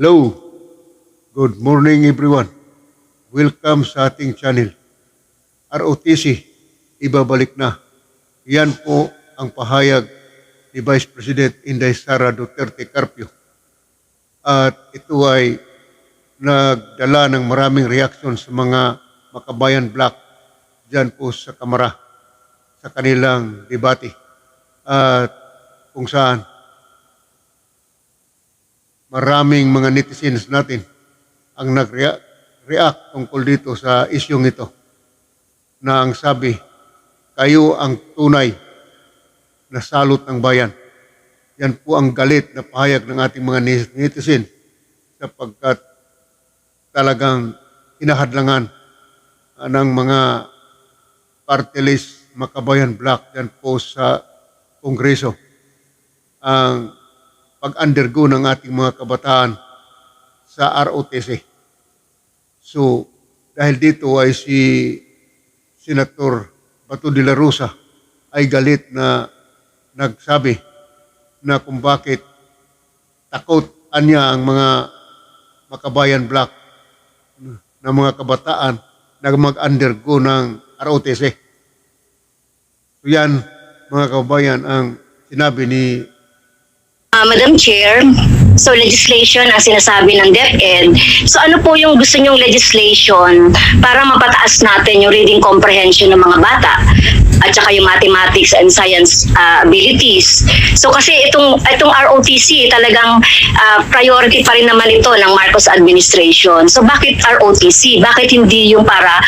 Hello, good morning everyone. Welcome sa ating channel. ROTC, ibabalik na. Yan po ang pahayag ni Vice President Inday Sara Duterte Carpio. At ito ay nagdala ng maraming reaksyon sa mga Makabayan BLOC dyan po sa Kamara sa kanilang debate. At kung saan maraming mga netizens natin ang nag-react tungkol dito sa isyong ito na ang sabi, kayo ang tunay na salot ng bayan. Yan po ang galit na pahayag ng ating mga netizens sapagkat talagang hinahadlangan ng mga party list Makabayan BLOC yan po sa Kongreso ang pag-undergo ng ating mga kabataan sa ROTC. So, dahil dito ay si Senator Bato de la Rosa ay galit na nagsabi na kung bakit takot anya ang mga Makabayan BLOC na mga kabataan na mag-undergo ng ROTC. So yan, mga kababayan, ang sinabi ni Madam Chair, so legislation ang sinasabi ng DepEd. So ano po yung gusto nyong legislation para mapataas natin yung reading comprehension ng mga bata at saka yung mathematics and science abilities. So kasi itong ROTC talagang priority pa rin naman ito ng Marcos administration. So bakit ROTC? Bakit hindi yung para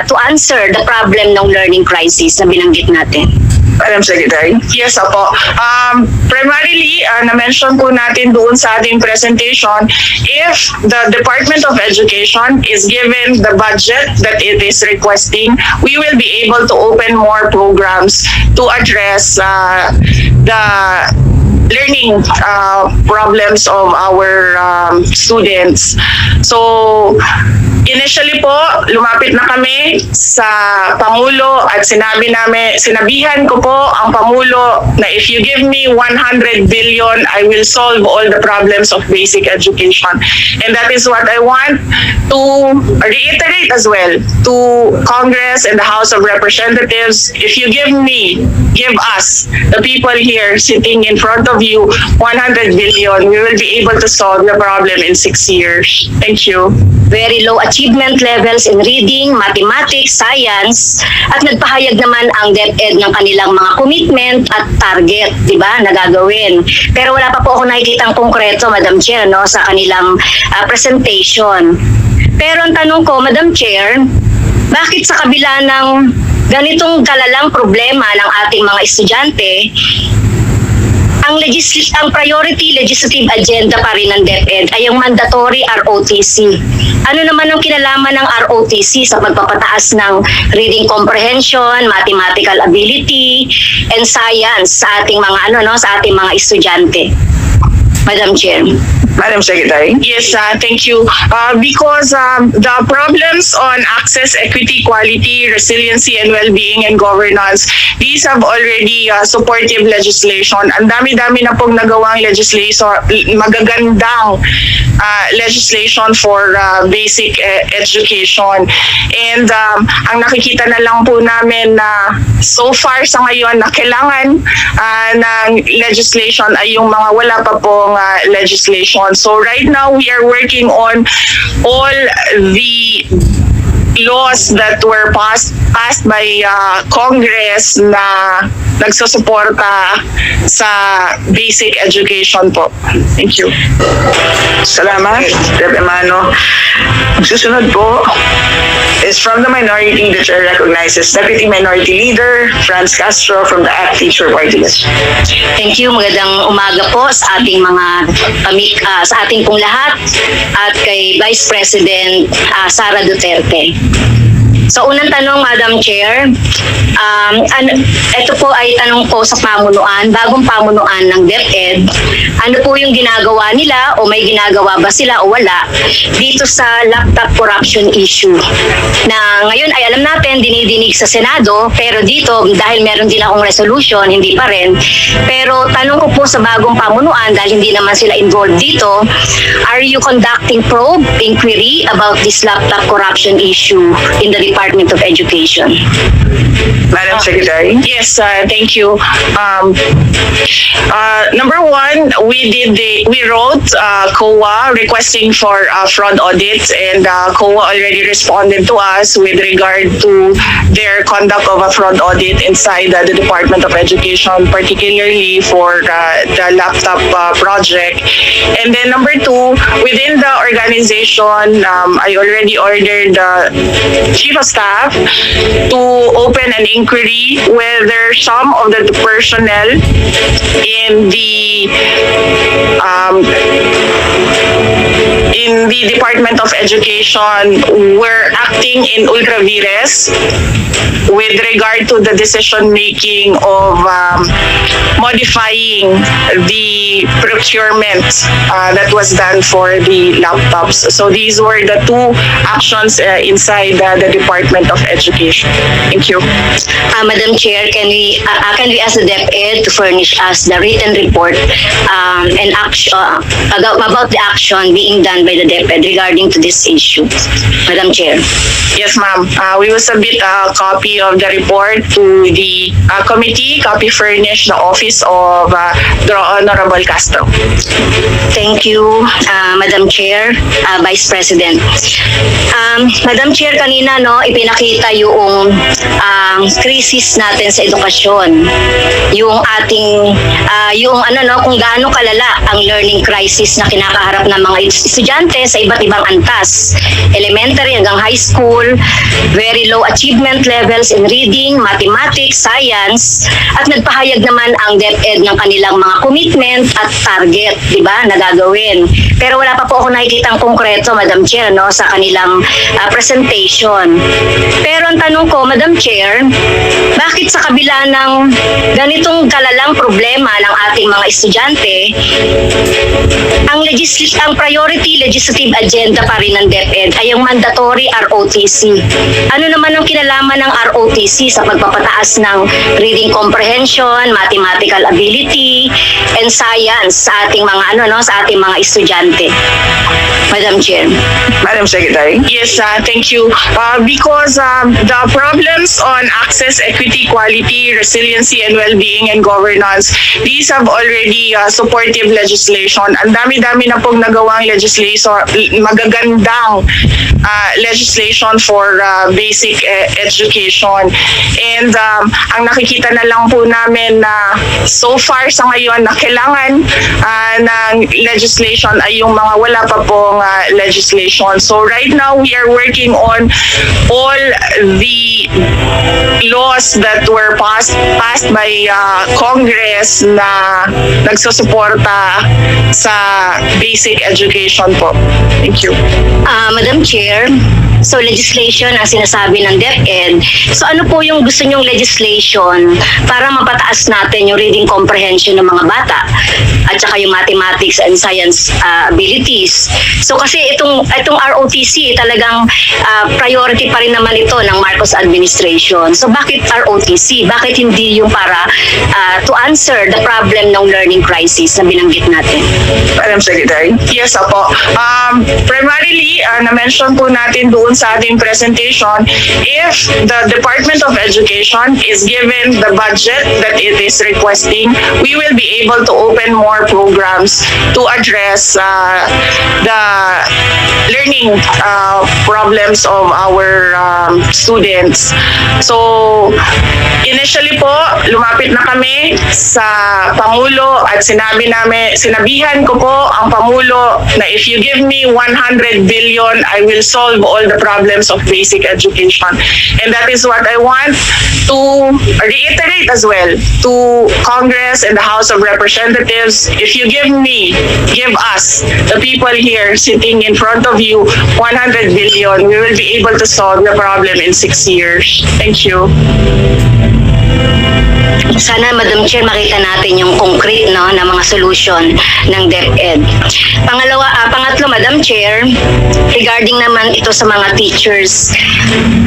to answer the problem ng learning crisis na binanggit natin? Madam Secretary? Yes, opo. Primarily, na-mention po natin doon sa ating presentation, if the Department of Education is given the budget that it is requesting, we will be able to open more programs to address the learning problems of our students. So, initially po, lumapit na kami sa Pangulo at sinabihan ko po ang Pangulo na if you give me 100 billion, I will solve all the problems of basic education. And that is what I want to reiterate as well to Congress and the House of Representatives. If you give us, the people here sitting in front of you, 100 billion, we will be able to solve the problem in 6 years. Thank you. Very low achievement levels in reading, mathematics, science, at nagpahayag naman ang DepEd ng kanilang mga commitment at target, di ba, na gagawin. Pero wala pa po ako nakikitang konkreto, Madam Chair, no, sa kanilang presentation. Pero ang tanong ko, Madam Chair, bakit sa kabila ng ganitong kalalang problema ng ating mga estudyante, ang priority legislative agenda pa rin ng DepEd ay yung mandatory ROTC. Ano naman ang kinalaman ng ROTC sa pagpapataas ng reading comprehension, mathematical ability, and science sa ating mga sa ating mga estudyante? Madam Chair. Madam Secretary? Yes, thank you. Because the problems on access, equity, quality, resiliency, and well-being and governance, these have already supportive legislation. Ang dami-dami na pong nagawang legislation, magagandang legislation for basic education. And ang nakikita na lang po namin na so far sa ngayon na kailangan ng legislation ay yung mga wala pa pong legislation. So right now we are working on all the laws that were passed by Congress na nagsusuporta sa basic education po. Thank you. Salamat, Rep. Emano. Susunod po is from the minority, the chair recognizes Deputy Minority Leader Franz Castro from the ACT Teacher Party List. Thank you. Magandang umaga po sa ating mga sa ating pong lahat at kay Vice President Sara Duterte. So unang tanong, Madam Chair, ito po ay tanong ko sa pamunuan, bagong pamunuan ng DepEd, ano po yung ginagawa nila o may ginagawa ba sila o wala dito sa laptop corruption issue na ngayon ay alam natin dinidinig sa Senado, pero dito dahil meron din akong resolution, hindi pa rin. Pero tanong ko po sa bagong pamunuan dahil hindi naman sila involved dito, are you conducting probe inquiry about this laptop corruption issue in the Department of Education? Madam Secretary. Yes, thank you. Number one, we wrote COA requesting for fraud audits, and COA already responded to us with regard to their conduct of a fraud audit inside the Department of Education, particularly for the laptop project. And then number two, within the organization, I already ordered the Chief of Staff to open an inquiry whether some of the personnel in the Department of Education were acting in ultra vires with regard to the decision making of modifying the procurement that was done for the laptops. So these were the two actions inside the Department of Education. Thank you. Madam Chair, can we ask the DepEd to furnish us the written report and action about the action being done by the DepEd regarding to this issue? Madam Chair. Yes, ma'am. We will submit a copy of the report to the committee, copy furnish the office of the Honorable Castro. Thank you, Madam Chair, Vice President. Madam Chair, kanina ipinakita yung krisis natin sa edukasyon. Yung ating kung gaano kalala ang learning crisis na kinakaharap ng mga estudyante sa iba't ibang antas. Elementary hanggang high school, very low achievement levels in reading, mathematics, science, at nagpahayag naman ang DepEd ng kanilang mga commitment at target, di ba, na gagawin. Pero wala pa po ako nakikitang konkreto, Madam Chair, sa kanilang presentation. Pero ang tanong ko, Madam Chair, bakit sa kabila ng ganitong kalalang problema ng ating mga estudyante, ang priority legislative agenda pa rin ng DepEd ay yung mandatory ROTC. Ano naman ang kinalaman ng ROTC sa pagpapataas ng reading comprehension, mathematical ability, and science sa ating mga sa ating mga estudyante? Madam Chair. Madam Secretary. Yes, thank you. Because the problems on access, equity, quality, resiliency, and well-being and governance, these have already supportive legislation. Ang dami-dami na pong nagawang legislation, magagandang legislation for basic education. And ang nakikita na lang po namin na so far sa ngayon na kailangan ng legislation ay yung mga wala pa pong legislation. So right now we are working on all the laws that were passed by Congress na nagsusuporta sa basic education po. Thank you. Madam Chair, so legislation ang sinasabi ng DepEd. So ano po yung gusto nyong legislation para mapataas natin yung reading comprehension ng mga bata at saka yung mathematics and science abilities? So kasi itong ROTC talagang priority pa rin naman ito ng Marcos administration. So bakit ROTC? Bakit hindi yung para to answer the problem ng learning crisis na binanggit natin? Madam Secretary. Yes, apo. Primarily, na-mention po natin doon sa ating presentation, if the Department of Education is given the budget that it is requesting, we will be able to open more programs to address the learning problems of our students. So, initially po, lumapit na kami sa Pangulo at sinabihan ko po ang Pangulo na if you give me 100 billion, I will solve all the the problems of basic education. And that is what I want to reiterate as well to Congress and the House of Representatives. If you give us, the people here sitting in front of you, 100 billion, we will be able to solve the problem in 6 years. Thank you. Sana, Madam Chair, makita natin yung concrete, no, na mga solution ng DepEd. Pangatlo, Madam Chair, regarding naman ito sa mga teachers.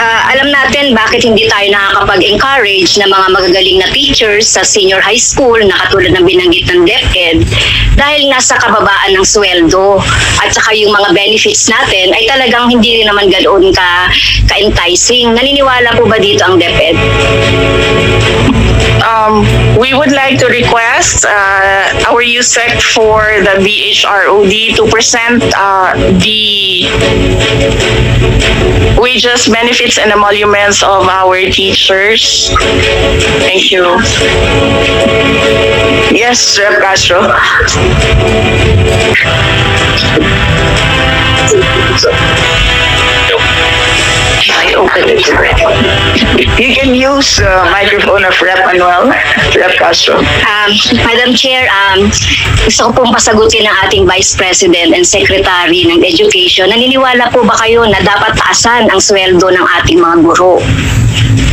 Alam natin bakit hindi tayo nakakapag-encourage ng mga magagaling na teachers sa senior high school na katulad ng binanggit ng DepEd dahil nasa kababaan ng sweldo at saka yung mga benefits natin ay talagang hindi rin naman ganoon ka-enticing. Naniniwala po ba dito ang DepEd? We would like to request our USEC for the BHROD to present the wages, benefits, and emoluments of our teachers. Thank you. Yes, Rep. Castro. I open it already. You can use the microphone of Rep. Manuel, Rep. Castro. Madam Chair, gusto ko pong pasagutin ng ating Vice President and Secretary ng Education. Naniniwala po ba kayo na dapat taasan ang sweldo ng ating mga guro?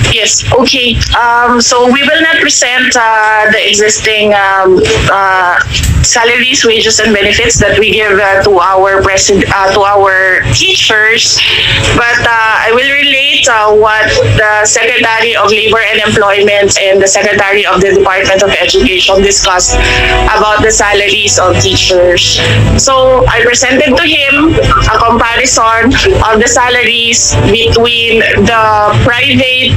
Yes, okay. So we will not present the existing salaries, wages, and benefits that we give to our teachers, but I will relate what the Secretary of Labor and Employment and the Secretary of the Department of Education discussed about the salaries of teachers. So I presented to him a comparison of the salaries between the private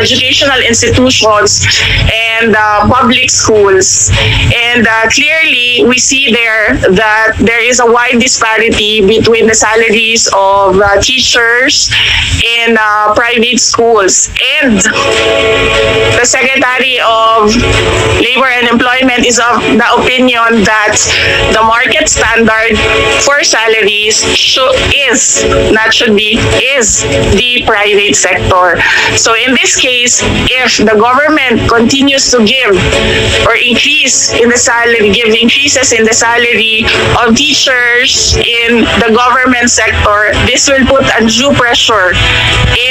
educational institutions and public schools, and clearly we see there that there is a wide disparity between the salaries of teachers in private schools, and the Secretary of Labor and Employment is of the opinion that the market standard for salaries is the private sector. So in this case, if the government continues to give or increases in the salary of teachers in the government sector, this will put undue pressure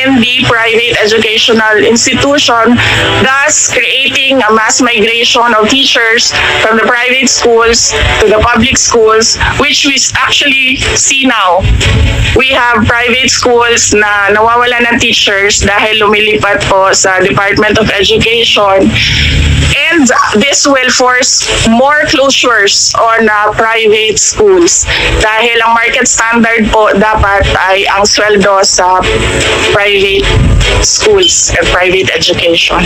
in the private educational institution, thus creating a mass migration of teachers from the private schools to the public schools, which we actually see now. We have private schools na nawawala ng teachers dahil lumilipat po sa Department of Education, and this will force more closures on private schools dahil ang market standard po dapat ay ang sweldo sa private schools and private education.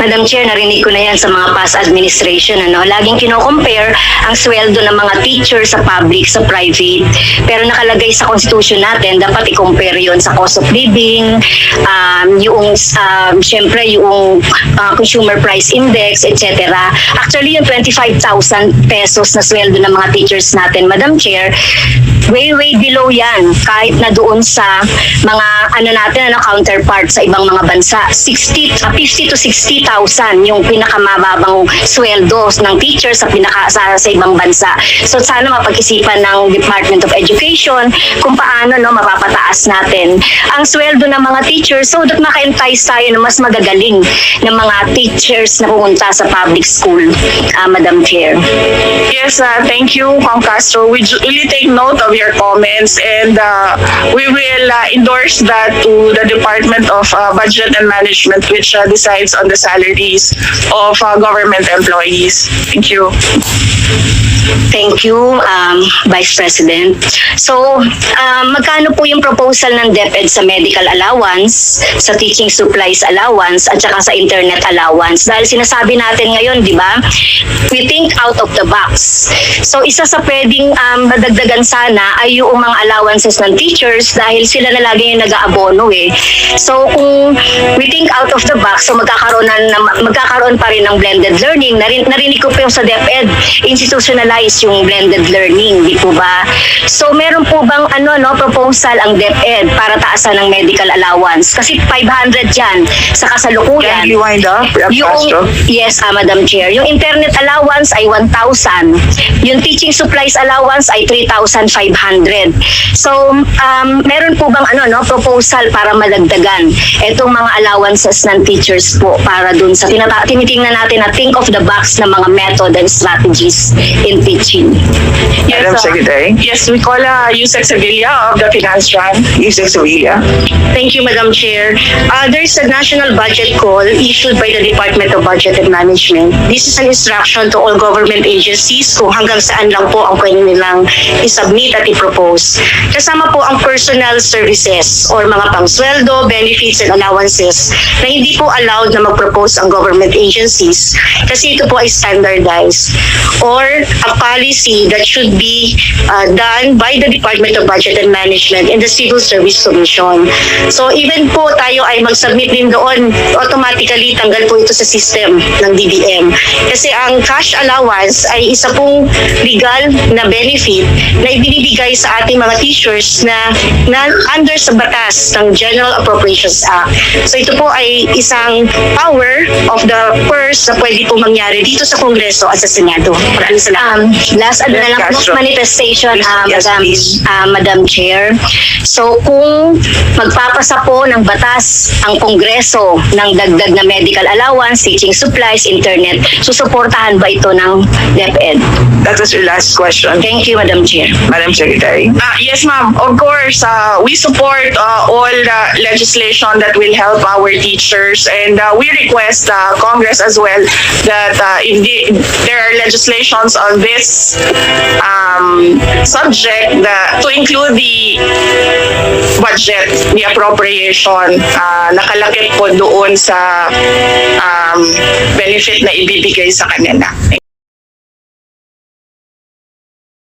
Madam Chair, narinig ko na yan sa mga past administration. Laging kino-compare ang sweldo ng mga teachers sa public, sa private. Pero nakalagay sa constitution natin, dapat i-compare yun sa cost of living, syempre yung consumer price index, etc. Actually, yung 25,000 pesos na sweldo ng mga teachers natin, Madam Chair, way below yan kahit na doon sa mga counterpart sa ibang mga bansa. 50 to 60,000 yung pinakamababang sweldo ng teachers sa ibang bansa. So sana mapag-isipan ng Department of Education kung paano mapapataas natin ang sweldo ng mga teachers so that maka-entice tayo na mas magagaling ng mga teachers na pumunta sa public school, Madam Chair. Yes, thank you, Ma'am Castro. We really take note of your comments, and we will endorse that to the Department of Budget and Management, which decides on the salaries of government employees. Thank you. Thank you, Vice President. So, magkano po yung proposal ng DepEd sa medical allowance, sa teaching supplies allowance, at saka sa internet allowance? Dahil sinasabi natin ngayon, di ba, we think out of the box. So, isa sa pwedeng madagdagan sana ay yung mga allowances ng teachers dahil sila na lagi yung nag-aabono eh. So, kung we think out of the box, so magkakaroon pa rin ng blended learning. Narinig ko po yung sa DepEd, institutionalize subsidize yung blended learning, di po ba? So meron po bang proposal ang DepEd para taasan ng medical allowance? Kasi 500 yan sa kasalukuyan. Can you wind up, Rep. Castro? Yes, Madam Chair. Yung internet allowance ay 1,000. Yung teaching supplies allowance ay 3,500. So, meron po bang proposal para madagdagan itong mga allowances ng teachers po para dun sa tinitingnan natin na think of the box na mga method and strategies in teaching. Madam Secretary? Yes, we call Yusek Sevilla of the Finance Run. Yusek Sevilla. Thank you, Madam Chair. There is a national budget call issued by the Department of Budget and Management. This is an instruction to all government agencies kung hanggang saan lang po ang pwede nilang i-submit at i-propose. Kasama po ang personal services or mga pangsweldo, benefits, and allowances na hindi po allowed na mag-propose ang government agencies kasi ito po ay standardized or a policy that should be done by the Department of Budget and Management and the Civil Service Commission. So even po tayo ay mag-submit din doon, automatically tanggal po ito sa system ng DBM. Kasi ang cash allowance ay isa pong legal na benefit na ibinibigay sa ating mga teachers na under sa batas ng General Appropriations Act. So ito po ay isang power of the purse na pwede po mangyari dito sa Kongreso at sa Senado. Maraming salamat. Last na lang po, manifestation, Yes, please. Madam Chair. So kung magpapasa po ng batas ang Kongreso ng dagdag na medical allowance, teaching supplies, internet, susuportahan ba ito ng DepEd? That was your last question. Thank you, Madam Chair. Madam Secretary? Yes, ma'am. Of course, we support all legislation that will help our teachers, and we request Congress as well that if there are legislations on this subject to include the budget, the appropriation, nakalakip po doon sa benefit na ibibigay sa kanila.